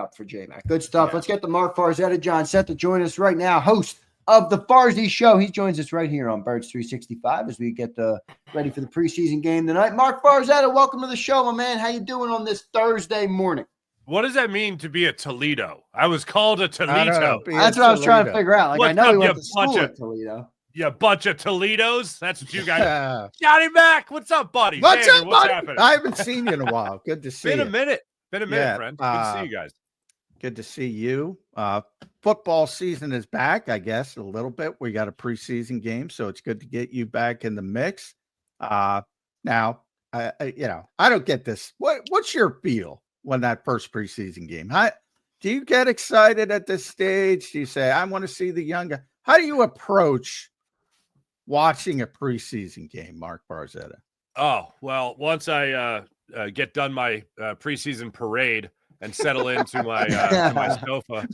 up for J-Mac. Good stuff. Yeah. Let's get the Marc Farzetta, John, set to join us right now. Host of the Farzy Show. He joins us right here on Birds 365 as we get ready for the preseason game tonight. Marc Farzetta, welcome to the show, my man. How you doing on this Thursday morning? What does that mean to be a Toledo? I was called a Toledo. That's what I was trying to figure out. Like, I know he went to school at Toledo. You bunch of Toledos. That's what you guys. Johnny Mac, what's up, buddy? What's up, buddy? Happening? I haven't seen you in a while. Good to see you. Been a minute, friend. Good to see you guys. Good to see you. Football season is back, I guess, a little bit. We got a preseason game, so it's good to get you back in the mix. Now, I don't get this. What's your feel when that first preseason game? Do you get excited at this stage? Do you say, I want to see the young guy? How do you approach watching a preseason game, Marc Farzetta? Oh, well, once I get done my preseason parade and settle into my my sofa.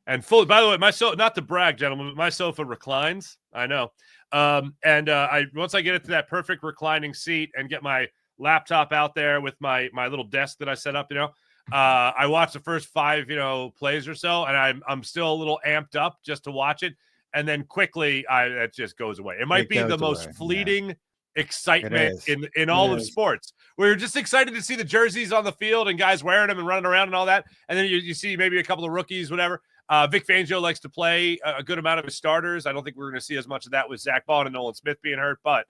And fully, by the way, my sofa, not to brag, gentlemen, but my sofa reclines. I know. Once I get into that perfect reclining seat and get my laptop out there with my little desk that I set up, I watch the first 5, plays or so, and I'm still a little amped up just to watch it. And then quickly, it just goes away. It might be the most fleeting excitement in all of sports. We're just excited to see the jerseys on the field and guys wearing them and running around and all that. And then you see maybe a couple of rookies, whatever. Vic Fangio likes to play a good amount of his starters. I don't think we're going to see as much of that with Zach Bond and Nolan Smith being hurt, but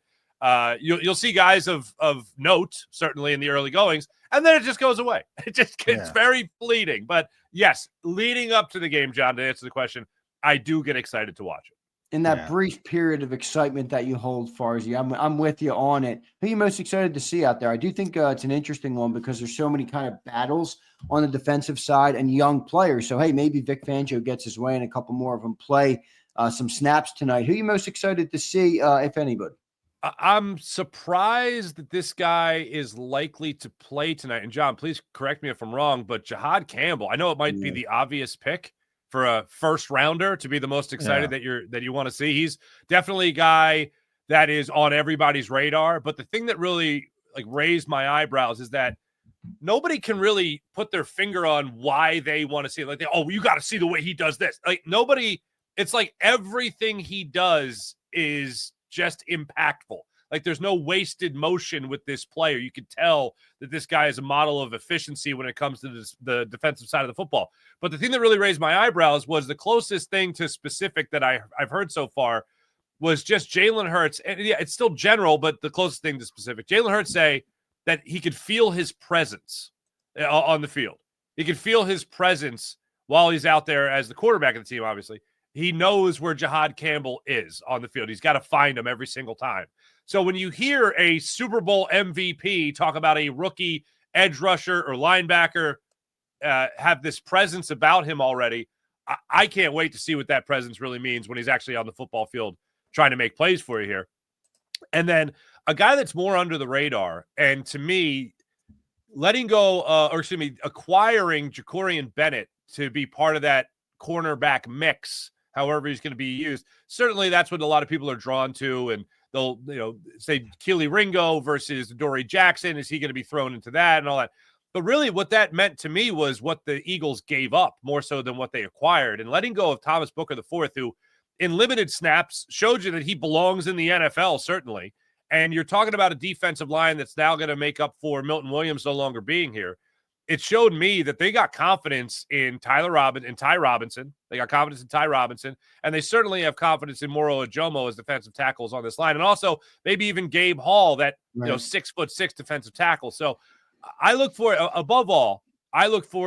you'll see guys of note, certainly in the early goings, and then it just goes away. It just gets very fleeting. But yes, leading up to the game, John, to answer the question, I do get excited to watch it. In that brief period of excitement that you hold, Farzy, I'm with you on it. Who are you most excited to see out there? I do think it's an interesting one because there's so many kind of battles on the defensive side and young players. So, hey, maybe Vic Fangio gets his way and a couple more of them play some snaps tonight. Who are you most excited to see, if anybody? I'm surprised that this guy is likely to play tonight. And, John, please correct me if I'm wrong, but Jahad Campbell, I know it might be the obvious pick for a first rounder to be the most excited that you want to see. He's definitely a guy that is on everybody's radar. But the thing that really raised my eyebrows is that nobody can really put their finger on why they want to see it. You got to see the way he does this. Nobody, it's like everything he does is just impactful. There's no wasted motion with this player. You could tell that this guy is a model of efficiency when it comes to the defensive side of the football. But the thing that really raised my eyebrows was the closest thing to specific that I've heard so far was just Jalen Hurts. And it's still general, but the closest thing to specific. Jalen Hurts say that he could feel his presence on the field. He could feel his presence while he's out there as the quarterback of the team, obviously. He knows where Jahad Campbell is on the field. He's got to find him every single time. So when you hear a Super Bowl MVP talk about a rookie edge rusher or linebacker have this presence about him already, I can't wait to see what that presence really means when he's actually on the football field trying to make plays for you here. And then a guy that's more under the radar, and to me, acquiring Jacorian Bennett to be part of that cornerback mix, however he's going to be used, certainly that's what a lot of people are drawn to, and they'll, say Keely Ringo versus Dory Jackson. Is he going to be thrown into that and all that? But really what that meant to me was what the Eagles gave up more so than what they acquired. And letting go of Thomas Booker IV, who in limited snaps showed you that he belongs in the NFL, certainly. And you're talking about a defensive line that's now going to make up for Milton Williams no longer being here. It showed me that they got confidence in Ty Robinson. They got confidence in Ty Robinson, and they certainly have confidence in Moro Ajomo as defensive tackles on this line, and also maybe even Gabe Hall, that 6'6" defensive tackle. So I look forward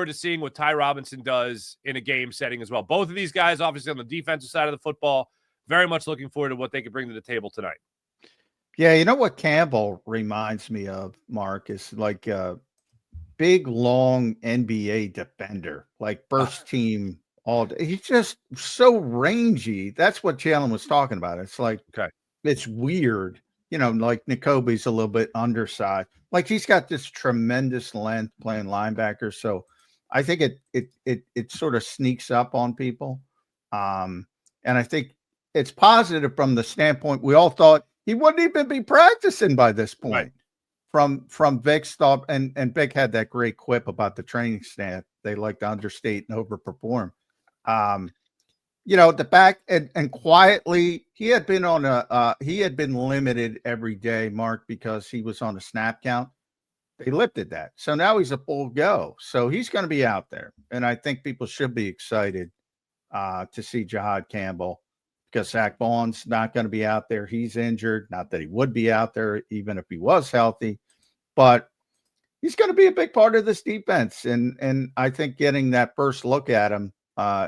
to seeing what Ty Robinson does in a game setting as well. Both of these guys, obviously on the defensive side of the football, very much looking forward to what they could bring to the table tonight. Yeah, you know what Campbell reminds me of, Marc, is like big, long NBA defender, like first team all day. He's just so rangy. That's what Jalen was talking about. It's like, it's weird. Like N'Kobe's a little bit undersized. Like he's got this tremendous length playing linebacker. So I think it sort of sneaks up on people. And I think it's positive from the standpoint we all thought he wouldn't even be practicing by this point. from Vic's thought, and Vic had that great quip about the training staff. They like to understate and overperform. The back and quietly, he had been limited every day, Mark, because he was on a snap count. They lifted that. So now he's a full go. So he's going to be out there. And I think people should be excited to see JAKIB Campbell, because Zach Bond's not going to be out there. He's injured. Not that he would be out there even if he was healthy, but he's going to be a big part of this defense. And I think getting that first look at him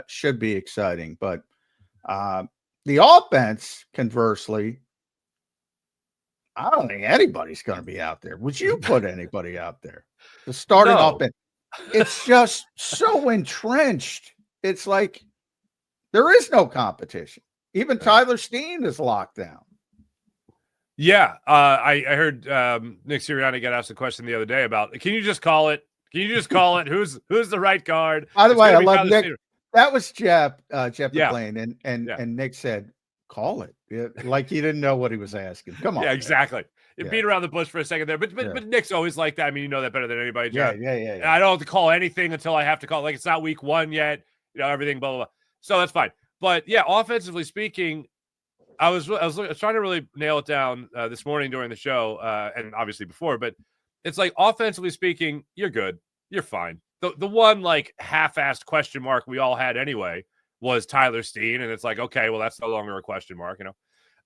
should be exciting. But the offense, conversely, I don't think anybody's going to be out there. Would you put anybody out there? The starting offense, it's just so entrenched. It's like there is no competition. Even Tyler Steen is locked down. Yeah, I heard Nick Sirianni get asked a question the other day about, can you just call it? Can you just call it? Who's the right guard? By the way, I love Nick. That was Jeff yeah. McClain, and Nick said, call it. Yeah, like he didn't know what he was asking. Come on. Yeah, exactly. You beat around the bush for a second there, but Nick's always like that. I mean, you know that better than anybody, Jeff. Yeah. I don't have to call anything until I have to call. Like, it's not week 1 yet. Everything, blah, blah, blah. So that's fine. But yeah, offensively speaking, I was trying to really nail it down this morning during the show, and obviously before. But it's like, offensively speaking, you're good, you're fine. The one like half-assed question mark we all had anyway was Tyler Steen, and it's like, okay, well, that's no longer a question mark,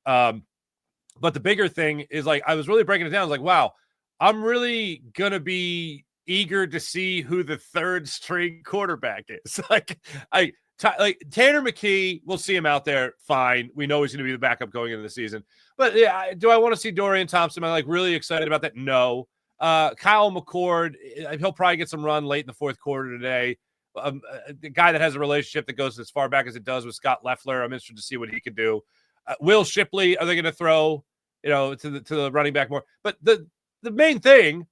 But the bigger thing is, like, I was really breaking it down. I was like, wow, I'm really gonna be eager to see who the third string quarterback is. like Tanner McKee, we'll see him out there. Fine. We know he's going to be the backup going into the season. But yeah, do I want to see Dorian Thompson? Am I really excited about that? No. Kyle McCord, he'll probably get some run late in the fourth quarter today. The guy that has a relationship that goes as far back as it does with Scott Loeffler. I'm interested to see what he can do. Will Shipley, are they going to throw, to the running back more? But the main thing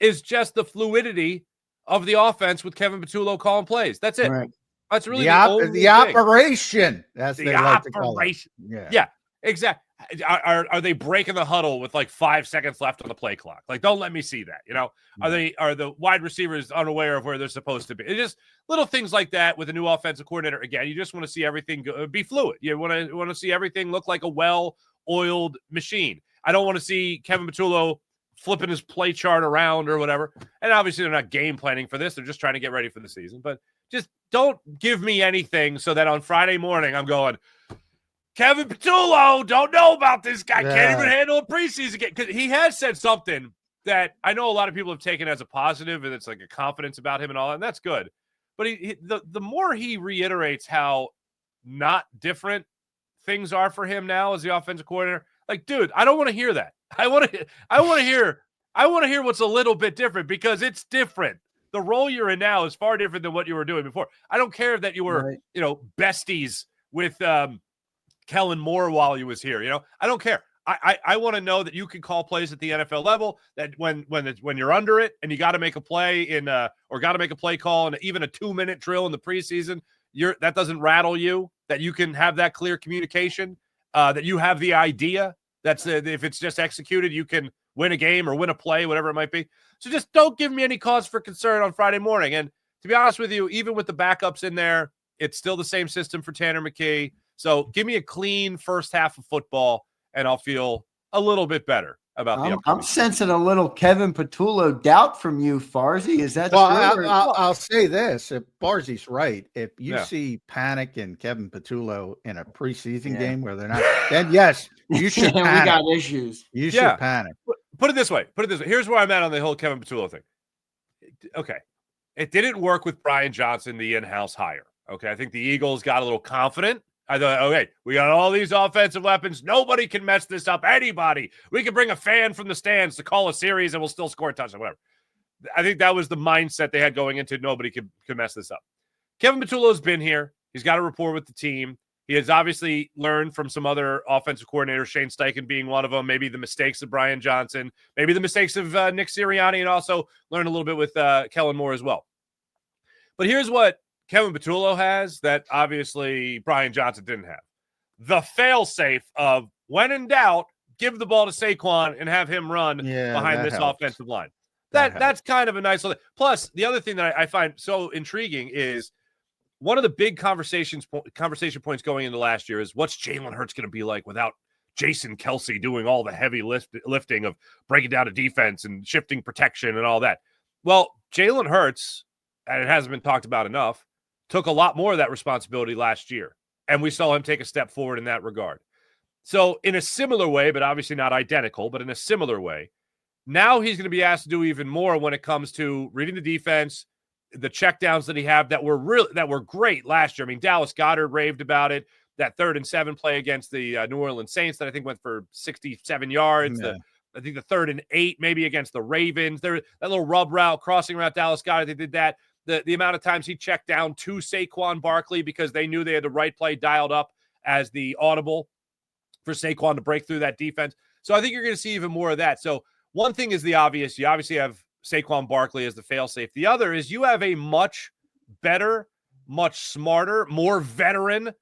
is just the fluidity of the offense with Kevin Patullo calling plays. That's it. Right. That's really the operation. That's the operation. Yeah, exactly. Are they breaking the huddle with like 5 seconds left on the play clock? Like, don't let me see that. Are the wide receivers unaware of where they're supposed to be? It's just little things like that with a new offensive coordinator. Again, you just want to see everything be fluid. You want to see everything look like a well-oiled machine. I don't want to see Kevin Patullo flipping his play chart around or whatever. And obviously they're not game planning for this. They're just trying to get ready for the season. But just don't give me anything so that on Friday morning I'm going, Kevin Patullo, don't know about this guy. Yeah. Can't even handle a preseason game. Because he has said something that I know a lot of people have taken as a positive, and it's like a confidence about him and all that, and that's good. But the more he reiterates how not different things are for him now as the offensive coordinator, like, dude, I don't want to hear that. I want to hear what's a little bit different, because it's different. The role you're in now is far different than what you were doing before. I don't care that you were, besties with Kellen Moore while he was here. I don't care. I want to know that you can call plays at the NFL level, that when you're under it and you got to make a play or got to make a play call and even a 2-minute drill in the preseason, that doesn't rattle you, that you can have that clear communication, that you have the idea that's if it's just executed, you can win a game or win a play, whatever it might be. So just don't give me any cause for concern on Friday morning. And to be honest with you, even with the backups in there, it's still the same system for Tanner McKee. So give me a clean first half of football, and I'll feel a little bit better about the upcoming. I'm sensing a little Kevin Patullo doubt from you, Farzy. Is that true? I'll say this. If Farzi's right, if you see panic in Kevin Patullo in a preseason game where they're not, then yes, you should panic. We got issues. You should panic. Put it this way. Here's where I'm at on the whole Kevin Patullo thing. Okay. It didn't work with Brian Johnson, the in-house hire. Okay. I think the Eagles got a little confident. I thought, okay, we got all these offensive weapons. Nobody can mess this up. Anybody. We can bring a fan from the stands to call a series and we'll still score a touchdown, whatever. I think that was the mindset they had going into nobody could mess this up. Kevin Patullo's been here. He's got a rapport with the team. He has obviously learned from some other offensive coordinators, Shane Steichen being one of them, maybe the mistakes of Brian Johnson, maybe the mistakes of Nick Sirianni, and also learned a little bit with Kellen Moore as well. But here's what Kevin Patullo has that obviously Brian Johnson didn't have. The fail-safe of, when in doubt, give the ball to Saquon and have him run behind this offensive line. That's kind of a nice little. Plus, the other thing that I find so intriguing is one of the big conversation points going into last year is what's Jalen Hurts going to be like without Jason Kelsey doing all the heavy lifting of breaking down a defense and shifting protection and all that. Well, Jalen Hurts, and it hasn't been talked about enough, took a lot more of that responsibility last year. And we saw him take a step forward in that regard. So in a similar way, but obviously not identical, but in a similar way, now he's going to be asked to do even more when it comes to reading the defense, the checkdowns that he had that were great last year. I mean, Dallas Goedert raved about it. That 3rd and 7 play against the New Orleans Saints that I think went for 67 yards. Yeah. I think the 3rd and 8 maybe against the Ravens. That little rub route, crossing route, Dallas Goedert, they did that. The amount of times he checked down to Saquon Barkley because they knew they had the right play dialed up as the audible for Saquon to break through that defense. So I think you're going to see even more of that. So one thing is the obvious. You obviously have Saquon Barkley as the failsafe. The other is you have a much better, much smarter, more veteran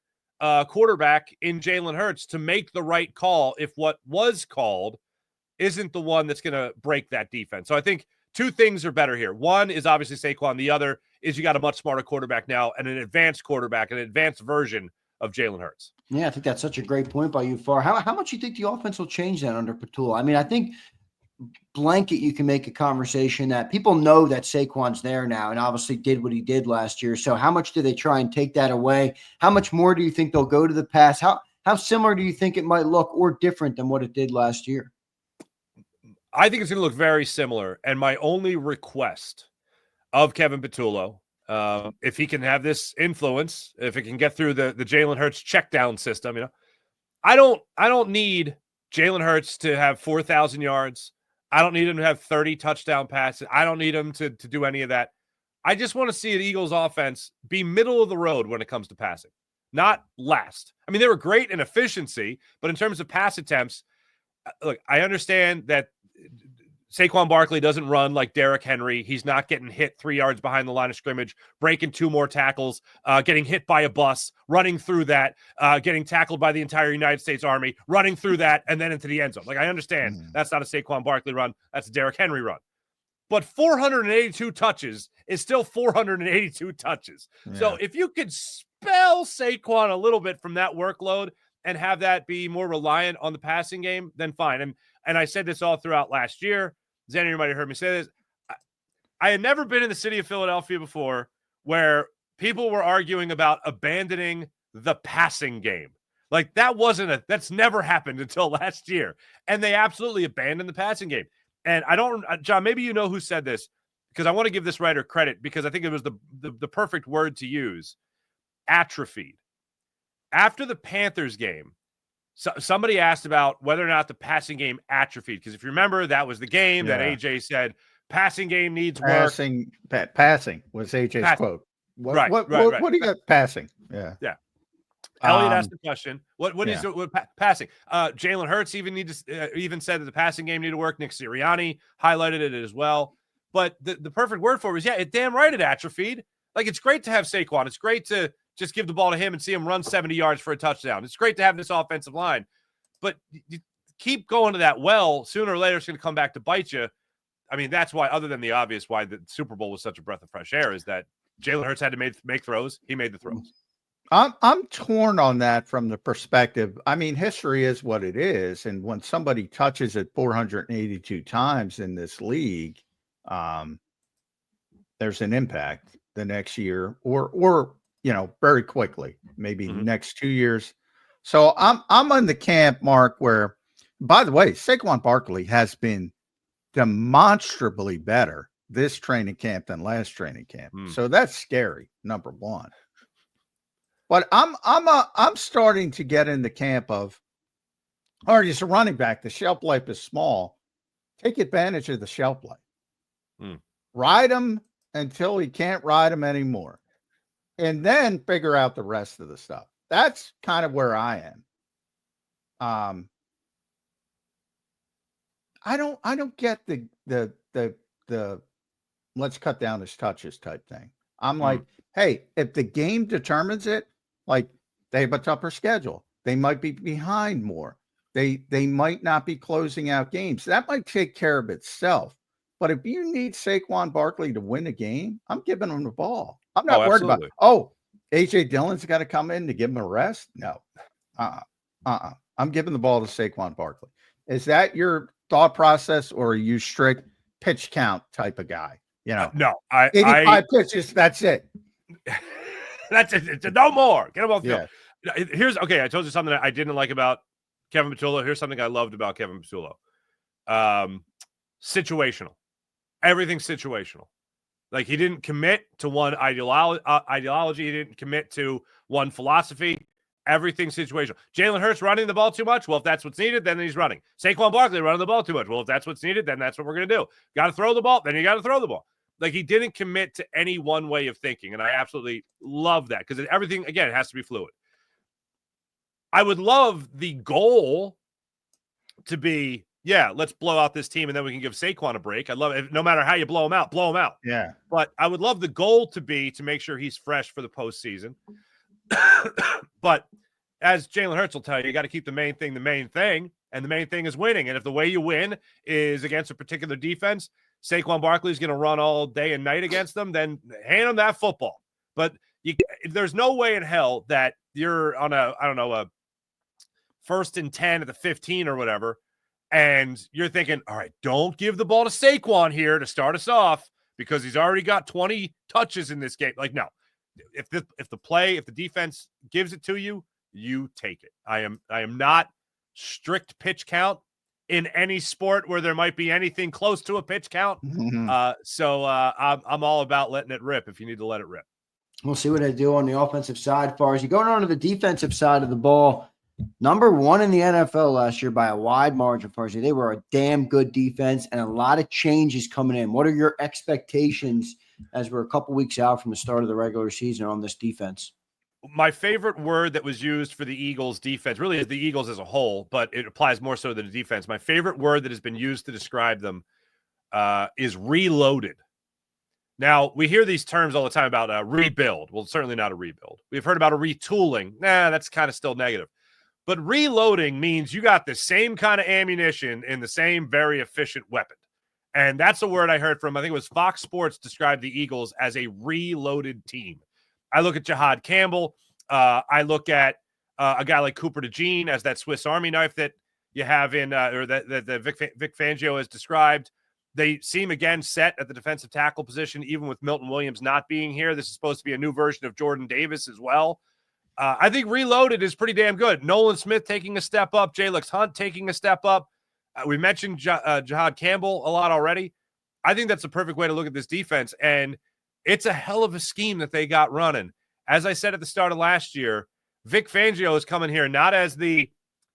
quarterback in Jalen Hurts to make the right call if what was called isn't the one that's going to break that defense. So I think two things are better here. One is obviously Saquon. The other is you got a much smarter quarterback now and an advanced quarterback, an advanced version of Jalen Hurts. Yeah, I think that's such a great point by you, Far. How much do you think the offense will change that under Patullo? I mean, I think blanket you can make a conversation that people know that Saquon's there now and obviously did what he did last year. So how much do they try and take that away? How much more do you think they'll go to the pass? How similar do you think it might look or different than what it did last year? I think it's going to look very similar. And my only request of Kevin Patullo, if he can have this influence, if it can get through the Jalen Hurts check down system, I don't need Jalen Hurts to have 4,000 yards. I don't need him to have 30 touchdown passes. I don't need him to do any of that. I just want to see an Eagles offense be middle of the road when it comes to passing, not last. I mean, they were great in efficiency, but in terms of pass attempts, look, I understand that Saquon Barkley doesn't run like Derrick Henry. He's not getting hit 3 yards behind the line of scrimmage, breaking 2 more tackles, getting hit by a bus, running through that, getting tackled by the entire United States Army, running through that, and then into the end zone. Like, I understand that's not a Saquon Barkley run. That's a Derrick Henry run. But 482 touches is still 482 touches. Yeah. So if you could spell Saquon a little bit from that workload and have that be more reliant on the passing game, then fine. And I said this all throughout last year. Zander, you might have heard me say this. I had never been in the city of Philadelphia before where people were arguing about abandoning the passing game. Like, that's never happened until last year. And they absolutely abandoned the passing game. And John, maybe you know who said this, because I want to give this writer credit because I think it was the perfect word to use. Atrophied. After the Panthers game, somebody asked about whether or not the passing game atrophied. Because if you remember, that was the game that AJ said, passing game needs work. Passing was AJ's quote. What do you got passing? Yeah. Elliot asked the question. What is passing? Jalen Hurts even said that the passing game needed to work. Nick Sirianni highlighted it as well. But the perfect word for it was, it damn right it atrophied. Like, it's great to have Saquon. It's great to just give the ball to him and see him run 70 yards for a touchdown. It's great to have this offensive line. But you keep going to that well, sooner or later it's going to come back to bite you. I mean, that's why, other than the obvious, why the Super Bowl was such a breath of fresh air, is that Jalen Hurts had to make throws. He made the throws. I'm torn on that from the perspective. I mean, history is what it is. And when somebody touches it 482 times in this league, there's an impact the next year or very quickly, maybe next 2 years. So I'm on the camp, Mark, where, by the way, Saquon Barkley has been demonstrably better this training camp than last training camp. So that's scary, number one. But I'm starting to get in the camp of, all right, he's a running back. The shelf life is small. Take advantage of the shelf life. Ride him until he can't ride him anymore. And then figure out the rest of the stuff. That's kind of where I am. I don't get the let's cut down his touches type thing. I'm like, hey, if the game determines it, like, they have a tougher schedule. They might be behind more. They might not be closing out games. That might take care of itself. But if you need Saquon Barkley to win a game, I'm giving him the ball. I'm not worried about, AJ Dillon's got to come in to give him a rest. No. I'm giving the ball to Saquon Barkley. Is that your thought process, or are you strict pitch count type of guy? You know, no, 85 pitches. That's it. That's it. No more. Get him off the Yeah. field. Here's okay. I told you something that I didn't like about Kevin Patullo. Here's something I loved about Kevin Patullo. Situational. Everything's situational. Like, he didn't commit to one ideology. He didn't commit to one philosophy. Everything's situational. Jalen Hurts running the ball too much. Well, if that's what's needed, then he's running. Saquon Barkley running the ball too much. Well, if that's what's needed, then that's what we're going to do. Got to throw the ball. Then you got to throw the ball. Like, he didn't commit to any one way of thinking. And I absolutely love that, because everything, again, it has to be fluid. I would love the goal to be, yeah, let's blow out this team and then we can give Saquon a break. I love it. No matter how you blow him out, blow him out. Yeah. But I would love the goal to be to make sure he's fresh for the postseason. But as Jalen Hurts will tell you, you got to keep the main thing, and the main thing is winning. And if the way you win is against a particular defense, Saquon Barkley is going to run all day and night against them, then hand him that football. But there's no way in hell that you're on a 1st and 10 at the 15 or whatever, and you're thinking, all right, don't give the ball to Saquon here to start us off because he's already got 20 touches in this game. Like, no. If the defense gives it to you, you take it. I am not strict pitch count in any sport where there might be anything close to a pitch count. So I'm all about letting it rip if you need to let it rip. We'll see what I do on the offensive side. Far as you going on to the defensive side of the ball, number 1 in the NFL last year by a wide margin. Farzi, they were a damn good defense, and a lot of changes coming in. What are your expectations as we're a couple weeks out from the start of the regular season on this defense? My favorite word that was used for the Eagles defense, really is the Eagles as a whole, but it applies more so to the defense. My favorite word that has been used to describe them is reloaded. Now, we hear these terms all the time about rebuild. Well, certainly not a rebuild. We've heard about a retooling. Nah, that's kind of still negative. But reloading means you got the same kind of ammunition in the same very efficient weapon. And that's a word I heard from, I think it was Fox Sports described the Eagles as a reloaded team. I look at JAKIB Campbell. I look at a guy like Cooper DeJean as that Swiss Army knife that you have in, or that Vic Fangio has described. They seem, again, set at the defensive tackle position, even with Milton Williams not being here. This is supposed to be a new version of Jordan Davis as well. I think reloaded is pretty damn good. Nolan Smith taking a step up. Jalix Hunt taking a step up. We mentioned JAKIB Campbell a lot already. I think that's the perfect way to look at this defense, and it's a hell of a scheme that they got running. As I said at the start of last year, Vic Fangio is coming here not as the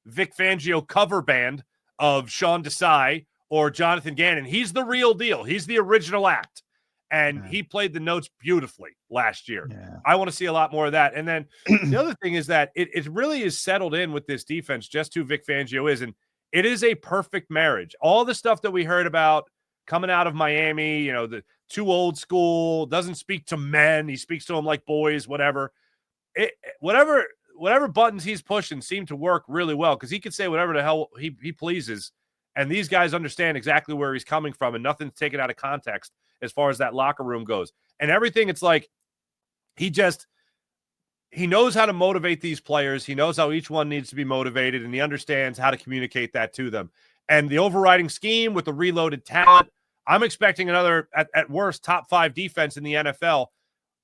Vic Fangio cover band of Sean Desai or Jonathan Gannon. He's the real deal. He's the original act, and he played the notes beautifully last year. Yeah. I want to see a lot more of that. And then the other thing is that it really is settled in with this defense, just who Vic Fangio is, and it is a perfect marriage. All the stuff that we heard about coming out of Miami, you know, the too old school, doesn't speak to men. He speaks to them like boys, whatever. Whatever buttons he's pushing seem to work really well, because he can say whatever the hell he pleases. And these guys understand exactly where he's coming from, and nothing's taken out of context as far as that locker room goes. And everything, it's like he knows how to motivate these players. He knows how each one needs to be motivated, and he understands how to communicate that to them. And the overriding scheme with the reloaded talent, I'm expecting another, at worst, top 5 defense in the NFL.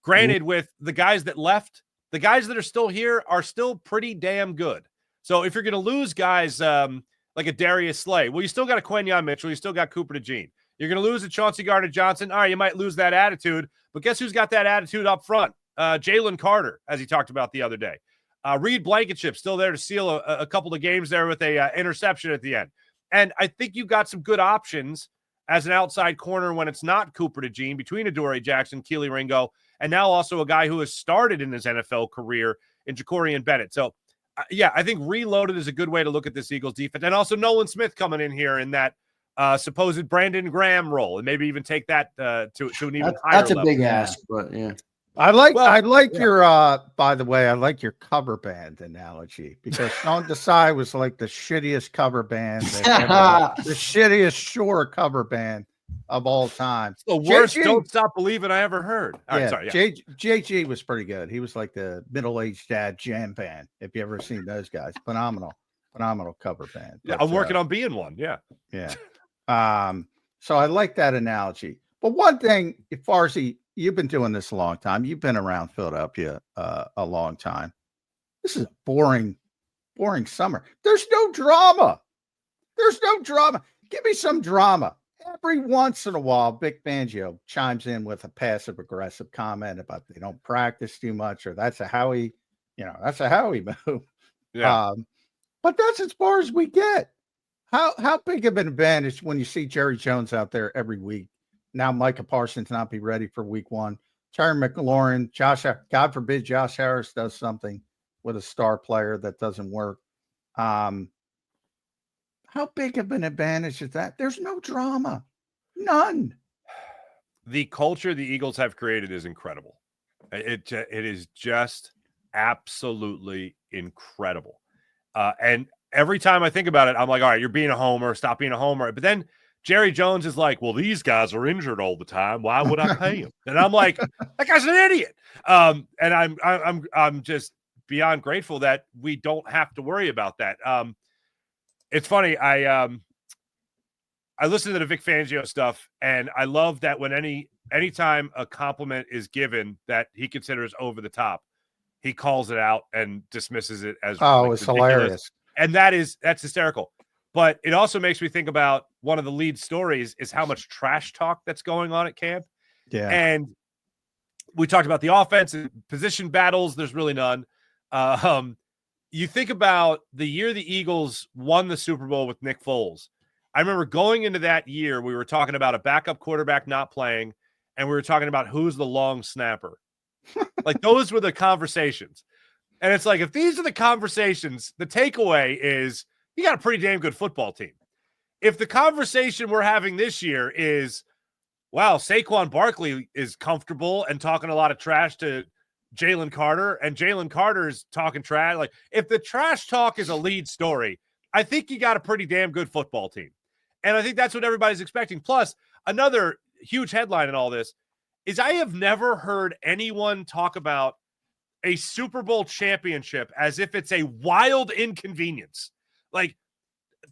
Granted, with the guys that left, the guys that are still here are still pretty damn good. So if you're going to lose guys like a Darius Slay, well, you still got a Quentin Mitchell. You still got Cooper DeJean. You're going to lose a Chauncey Gardner-Johnson. All right, you might lose that attitude, but guess who's got that attitude up front? Jalen Carter, as he talked about the other day. Reed Blankenship still there to seal a couple of games there with a interception at the end. And I think you've got some good options as an outside corner when it's not Cooper DeJean, between Adoree Jackson, Keely Ringo, and now also a guy who has started in his NFL career in Jacorian Bennett. So, I think reloaded is a good way to look at this Eagles defense. And also Nolan Smith coming in here in that supposed Brandon Graham role, and maybe even take that to an even higher level. That's a big ask, but yeah. I like yeah. your by the way, I like your cover band analogy because Sean Desai was like the shittiest cover band that ever the shittiest Shore cover band of all time. It's the worst JG, Don't Stop Believing I ever heard. All right, yeah, sorry, yeah. JG was pretty good. He was like the middle-aged dad jam band. If you ever seen those guys, phenomenal cover band. Yeah, But, I'm working on being one. Yeah. yeah. So I like that analogy. But one thing, Farzy, you've been doing this a long time. You've been around Philadelphia a long time. This is a boring summer. There's no drama. Give me some drama. Every once in a while, Vic Fangio chimes in with a passive aggressive comment about they don't practice too much, or that's a Howie move. Yeah. But that's as far as we get. How big of an advantage when you see Jerry Jones out there every week? Now Micah Parsons not be ready for week 1. Terry McLaurin, God forbid Josh Harris does something with a star player that doesn't work. How big of an advantage is that? There's no drama. None. The culture the Eagles have created is incredible. It is just absolutely incredible. And every time I think about it, I'm like, all right, you're being a homer. Stop being a homer. But then Jerry Jones is like, well, these guys are injured all the time. Why would I pay him? And I'm like, that guy's an idiot. And I'm just beyond grateful that we don't have to worry about that. It's funny. I listen to the Vic Fangio stuff, and I love that when anytime a compliment is given that he considers over the top, he calls it out and dismisses it as it's ridiculous. Hilarious. And that's hysterical. But it also makes me think about one of the lead stories is how much trash talk that's going on at camp. Yeah. And we talked about the offense and position battles. There's really none. You think about the year the Eagles won the Super Bowl with Nick Foles. I remember going into that year, we were talking about a backup quarterback not playing, and we were talking about who's the long snapper. Like, those were the conversations. And it's like, if these are the conversations, the takeaway is you got a pretty damn good football team. If the conversation we're having this year is, wow, Saquon Barkley is comfortable and talking a lot of trash to Jalen Carter, and Jalen Carter's talking trash. Like, if the trash talk is a lead story, I think you got a pretty damn good football team. And I think that's what everybody's expecting. Plus, another huge headline in all this is I have never heard anyone talk about a Super Bowl championship as if it's a wild inconvenience. Like,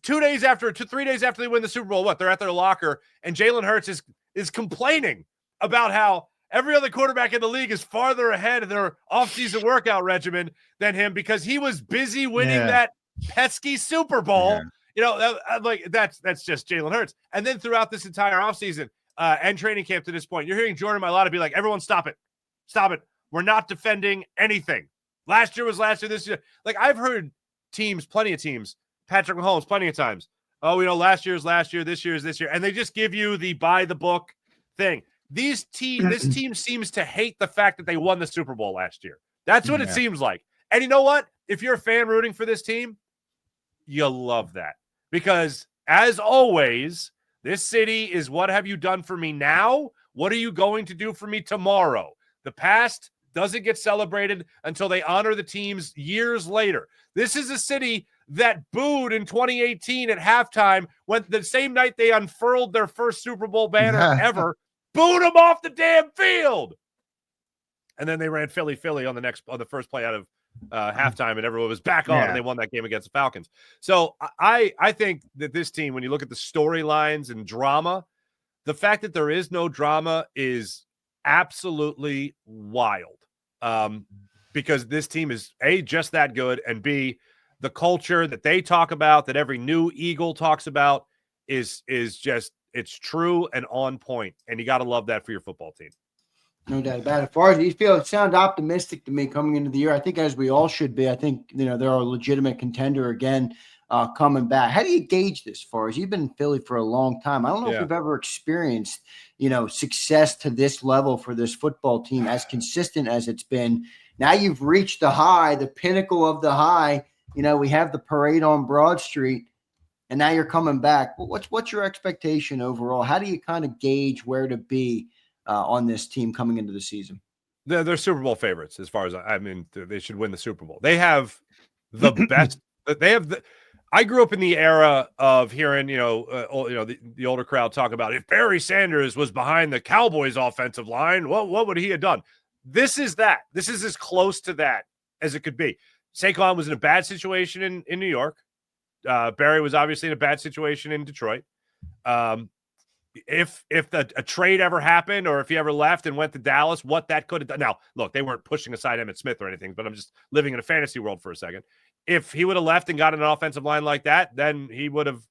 3 days after they win the Super Bowl, they're at their locker, and Jalen Hurts is complaining about how every other quarterback in the league is farther ahead of their offseason workout regimen than him because he was busy winning that pesky Super Bowl. Yeah. You know, that's just Jalen Hurts. And then throughout this entire offseason and training camp to this point, you're hearing Jordan Mailata be like, everyone stop it. Stop it. We're not defending anything. Last year was last year, this year. Like, I've heard plenty of teams, Patrick Mahomes, plenty of times. Oh, last year is last year, this year is this year. And they just give you the by the book thing. This team seems to hate the fact that they won the Super Bowl last year. That's what it seems like. And you know what? If you're a fan rooting for this team, you'll love that. Because, as always, this city is what have you done for me now? What are you going to do for me tomorrow? The past doesn't get celebrated until they honor the teams years later. This is a city that booed in 2018 at halftime when the same night they unfurled their first Super Bowl banner ever, booed them off the damn field. And then they ran Philly on the first play out of halftime, and everyone was back on, and they won that game against the Falcons. So I think that this team, when you look at the storylines and drama, the fact that there is no drama is absolutely wild. Because this team is A, just that good, and B, the culture that they talk about, that every new Eagle talks about, is just, it's true and on point. And you got to love that for your football team. No doubt about it. As far as you sound optimistic to me coming into the year. I think, as we all should be. I think, they're a legitimate contender again coming back. How do you gauge this, far as you've been in Philly for a long time? I don't know if you've ever experienced, success to this level for this football team, as consistent as it's been. Now you've reached the high, the pinnacle of the high. We have the parade on Broad Street, and now you're coming back. What's your expectation overall? How do you kind of gauge where to be on this team coming into the season? They're Super Bowl favorites as far as I mean. They should win the Super Bowl. They have the best. They have the. I grew up in the era of hearing, the older crowd talk about if Barry Sanders was behind the Cowboys' offensive line, what would he have done? This is that. This is as close to that as it could be. Saquon was in a bad situation in New York. Barry was obviously in a bad situation in Detroit. If a trade ever happened, or if he ever left and went to Dallas, what that could have done. Now, look, they weren't pushing aside Emmitt Smith or anything, but I'm just living in a fantasy world for a second. If he would have left and got an offensive line like that, then he would have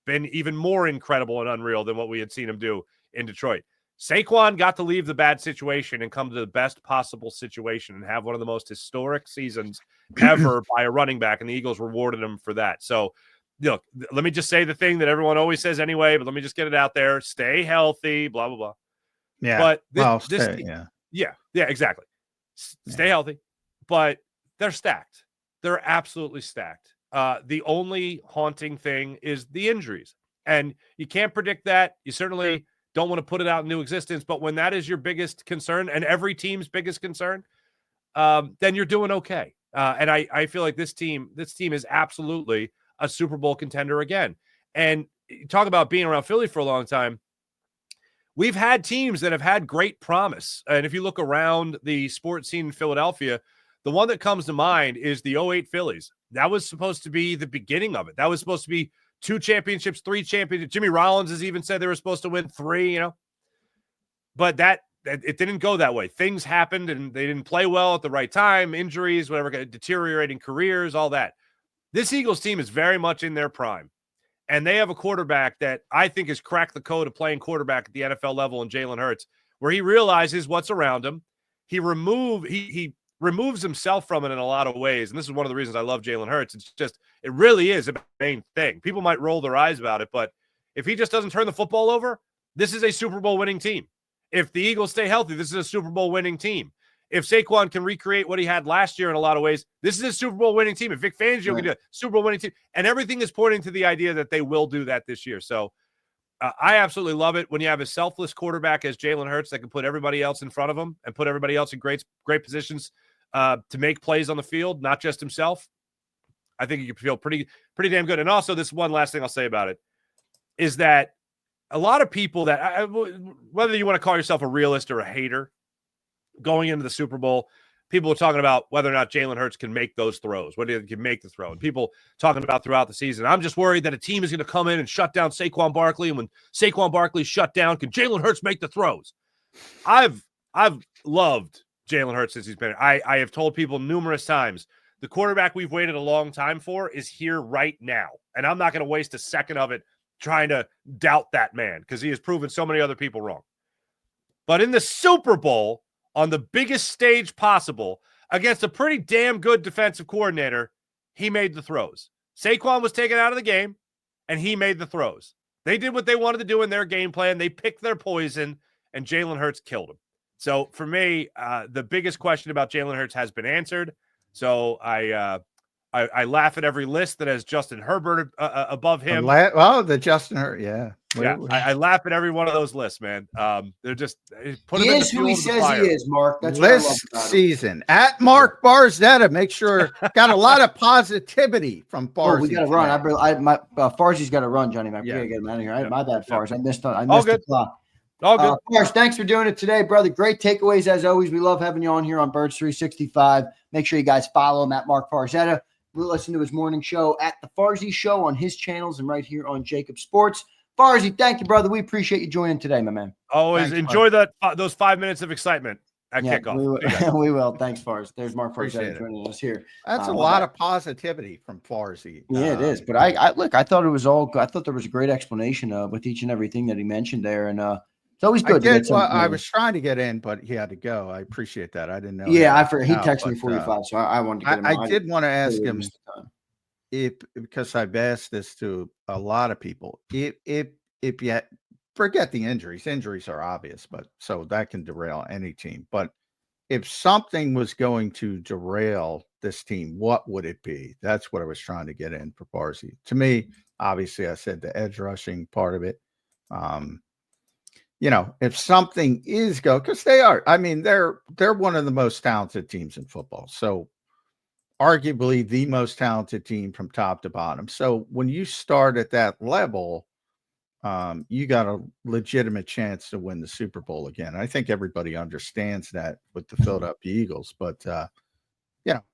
been even more incredible and unreal than what we had seen him do in Detroit. Saquon got to leave the bad situation and come to the best possible situation and have one of the most historic seasons ever by a running back, and the Eagles rewarded him for that. So, look, let me just say the thing that everyone always says anyway, but let me just get it out there. Stay healthy, blah, blah, blah. Yeah. But exactly. Stay healthy. But they're stacked. They're absolutely stacked. The only haunting thing is the injuries. And you can't predict that. You certainly don't want to put it out into existence. But when that is your biggest concern and every team's biggest concern, then you're doing okay. And I feel like this team is absolutely a Super Bowl contender again. And talk about being around Philly for a long time. We've had teams that have had great promise. And if you look around the sports scene in Philadelphia, the one that comes to mind is the 08 Phillies. That was supposed to be the beginning of it. That was supposed to be 2 championships, 3 championships. Jimmy Rollins has even said they were supposed to win 3, But it didn't go that way. Things happened and they didn't play well at the right time, injuries, whatever, deteriorating careers, all that. This Eagles team is very much in their prime. And they have a quarterback that I think has cracked the code of playing quarterback at the NFL level in Jalen Hurts, where he realizes what's around him. He removes himself from it in a lot of ways. And this is one of the reasons I love Jalen Hurts. It really is a main thing. People might roll their eyes about it, but if he just doesn't turn the football over, this is a Super Bowl winning team. If the Eagles stay healthy, this is a Super Bowl winning team. If Saquon can recreate what he had last year in a lot of ways, this is a Super Bowl winning team. If Vic Fangio can do it, Super Bowl winning team. And everything is pointing to the idea that they will do that this year. So I absolutely love it when you have a selfless quarterback as Jalen Hurts that can put everybody else in front of him and put everybody else in great positions to make plays on the field, not just himself. I think you can feel pretty damn good. And also, this one last thing I'll say about it is that a lot of people that, whether you want to call yourself a realist or a hater, going into the Super Bowl, people are talking about whether or not Jalen Hurts can make those throws, whether he can make the throw. And people talking about throughout the season, I'm just worried that a team is going to come in and shut down Saquon Barkley. And when Saquon Barkley's shut down, can Jalen Hurts make the throws? I've loved Jalen Hurts since he's been here. I have told people numerous times, the quarterback we've waited a long time for is here right now. And I'm not going to waste a second of it trying to doubt that man because he has proven so many other people wrong. But in the Super Bowl, on the biggest stage possible, against a pretty damn good defensive coordinator, he made the throws. Saquon was taken out of the game, and he made the throws. They did what they wanted to do in their game plan. They picked their poison, and Jalen Hurts killed him. So for me, the biggest question about Jalen Hurts has been answered. So I laugh at every list that has Justin Herbert above him. The Justin Herbert, yeah. I laugh at every one of those lists, man. They're just put he him is in the who he says he is, Mark. That's list season at Marc Farzetta. Make sure got a lot of positivity from Farzy. Oh, we got to run. Farzi's got to run, Johnny. I gotta get him out of here. My bad, Farz. I missed the clock. All good. Farz, thanks for doing it today, brother. Great takeaways as always. We love having you on here on Birds 365. Make sure you guys follow him at Marc Farzetta. We'll listen to his morning show at the Farzy Show on his channels and right here on JAKIB Sports. Farzy, thank you, brother. We appreciate you joining today, my man. Always enjoy those 5 minutes of excitement at kickoff. We will. Thanks, Farz. There's Marc Farzetta joining us here. That's a lot of positivity from Farzy. Yeah, it is. But I thought it was all good. I thought there was a great explanation with each and everything that he mentioned there. And it's always good. I was trying to because but he had to go. I appreciate that. I didn't know. Yeah, he texted me 45, so I wanted to get him. I did want to ask him because I've asked this to a lot of people. If you forget the injuries are obvious, but so that can derail any team. But if something was going to derail this team, what would it be? That's what I was trying to get in for Farzy. To me, obviously, I said the edge rushing part of it. if something is because they are, I mean, they're one of the most talented teams in football. So arguably the most talented team from top to bottom. So when you start at that level, you got a legitimate chance to win the Super Bowl again. I think everybody understands that with the Philadelphia Eagles, but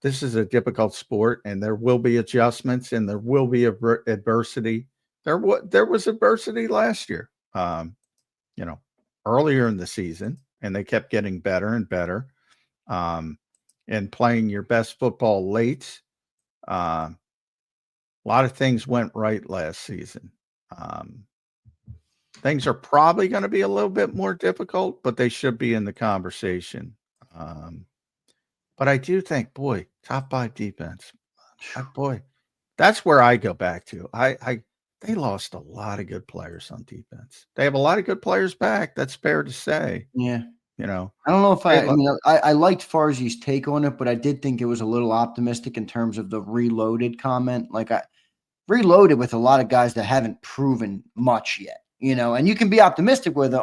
this is a difficult sport, and there will be adjustments, and there will be adversity. There was adversity last year, earlier in the season, and they kept getting better and better, and playing your best football late. A lot of things went right last season. Things are probably going to be a little bit more difficult, but they should be in the conversation. But I do think, boy, top 5 defense, boy, that's where I go back to. They lost a lot of good players on defense. They have a lot of good players back. That's fair to say. Yeah. I don't know if I liked Farzi's take on it, but I did think it was a little optimistic in terms of the reloaded comment. Like I reloaded with a lot of guys that haven't proven much yet, and you can be optimistic with it